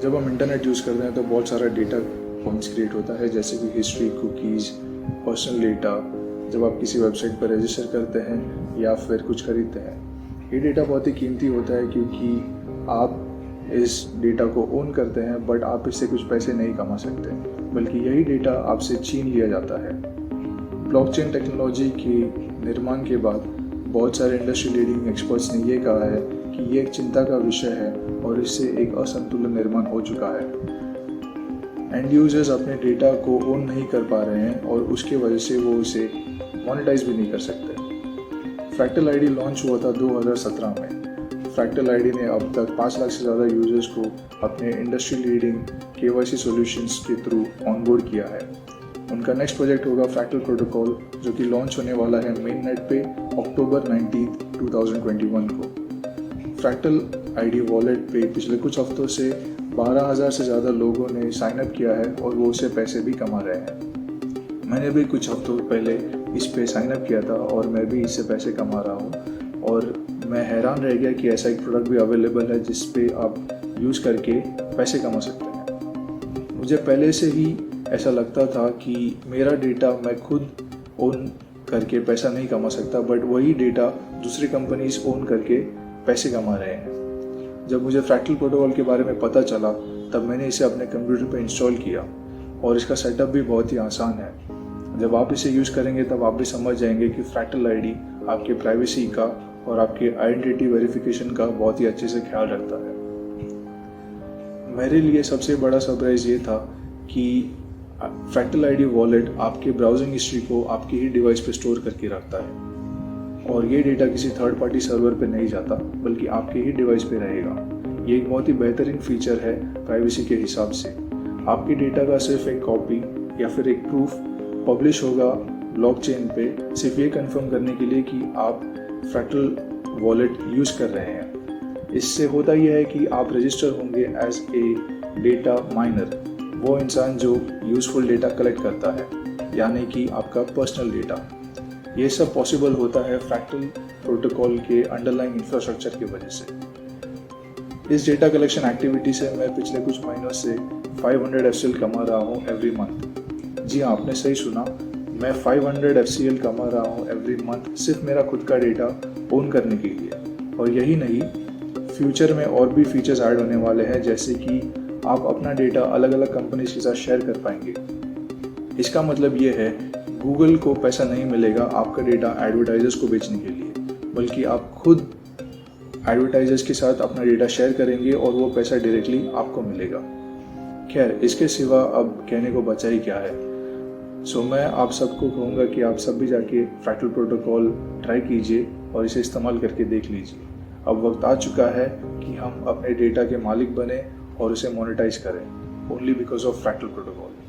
जब हम internet use करते हैं तो बहुत सारा डेटा पॉइंट्स क्रिएट होता है, जैसे कि हिस्ट्री, कुकीज़, पर्सनल डेटा। जब आप किसी वेबसाइट पर रजिस्टर करते हैं या फिर कुछ खरीदते हैं, ये डेटा बहुत ही कीमती होता है क्योंकि आप इस डेटा को ओन करते हैं, बट आप इससे कुछ पैसे नहीं कमा सकते, बल्कि यही डेटा आपसे छीन लिया जाता है। ब्लॉकचेन टेक्नोलॉजी के निर्माण के बाद बहुत सारे इंडस्ट्री लीडिंग एक्सपर्ट्स ने ये कहा है कि ये एक चिंता का विषय है और इससे एक असंतुलन निर्माण हो चुका है। एंड यूजर्स अपने डेटा को ओन नहीं कर पा रहे हैं और उसके वजह से वो उसे मोनेटाइज भी नहीं कर सकते। फ्रैक्टल आईडी लॉन्च हुआ था 2017 में। फ्रैक्टल आईडी ने अब तक 5 लाख से ज़्यादा यूजर्स को अपने इंडस्ट्री लीडिंग KYC सॉल्यूशंस के थ्रू ऑनबोर्ड किया है। उनका नेक्स्ट प्रोजेक्ट होगा फ्रैक्टल प्रोटोकॉल, जो कि लॉन्च होने वाला है मेन नेट पे अक्टूबर 19, 2021 को। फ्रैक्टल आईडी वॉलेट पे पिछले कुछ हफ्तों से 12,000 से ज़्यादा लोगों ने साइन अप किया है और वो उससे पैसे भी कमा रहे हैं। मैंने भी कुछ हफ्तों पहले इस पे साइन अप किया था और मैं भी इससे पैसे कमा रहा हूँ और मैं हैरान रह गया कि ऐसा एक प्रोडक्ट भी अवेलेबल है जिस पे आप यूज़ करके पैसे कमा सकते हैं। मुझे पहले से ही ऐसा लगता था कि मेरा डेटा मैं खुद ओन करके पैसा नहीं कमा सकता, बट वही डेटा दूसरी कंपनीज ओन करके पैसे कमा रहे हैं। जब मुझे फ्रैक्टल प्रोटोकॉल के बारे में पता चला तब मैंने इसे अपने कंप्यूटर पर इंस्टॉल किया और इसका सेटअप भी बहुत ही आसान है। जब आप इसे यूज़ करेंगे तब आप भी समझ जाएंगे कि फ्रैक्टल आईडी आपके प्राइवेसी का और आपके आइडेंटिटी वेरिफिकेशन का बहुत ही अच्छे से ख्याल रखता है। मेरे लिए सबसे बड़ा सरप्राइज़ ये था कि फ्रैक्टल आईडी वॉलेट आपके ब्राउजिंग हिस्ट्री को आपके ही डिवाइस पे स्टोर करके रखता है और ये डेटा किसी थर्ड पार्टी सर्वर पे नहीं जाता, बल्कि आपके ही डिवाइस पे रहेगा। ये एक बहुत ही बेहतरीन फीचर है प्राइवेसी के हिसाब से। आपके डेटा का सिर्फ एक कॉपी या फिर एक प्रूफ पब्लिश होगा ब्लॉकचेन पे, सिर्फ ये कंफर्म करने के लिए कि आप फ्रैक्टल वॉलेट यूज़ कर रहे हैं। इससे होता यह है कि आप रजिस्टर होंगे एज ए डेटा माइनर, वो इंसान जो यूज़फुल डेटा कलेक्ट करता है, यानी कि आपका पर्सनल डेटा। ये सब पॉसिबल होता है फ्रैक्टल प्रोटोकॉल के अंडरलाइंग इंफ्रास्ट्रक्चर की वजह से। इस डेटा कलेक्शन एक्टिविटी से मैं पिछले कुछ महीनों से 500 FCL कमा रहा हूँ एवरी मंथ। जी हाँ, आपने सही सुना, मैं 500 FCL कमा रहा हूँ एवरी मंथ, सिर्फ मेरा खुद का डेटा ओन करने के लिए। और यही नहीं, फ्यूचर में और भी फीचर्स ऐड होने वाले हैं, जैसे कि आप अपना डेटा अलग अलग कंपनीज के साथ शेयर कर पाएंगे। इसका मतलब ये है गूगल को पैसा नहीं मिलेगा आपका डेटा एडवर्टाइजर्स को बेचने के लिए, बल्कि आप खुद एडवर्टाइजर्स के साथ अपना डेटा शेयर करेंगे और वो पैसा डायरेक्टली आपको मिलेगा। खैर, इसके सिवा अब कहने को बचा ही क्या है। सो मैं आप सबको कहूँगा कि आप सब भी जाके फ्रैक्टल प्रोटोकॉल ट्राई कीजिए और इसे इस्तेमाल करके देख लीजिए। अब वक्त आ चुका है कि हम अपने डेटा के मालिक बने और उसे मोनेटाइज करें, only because of fractal protocol.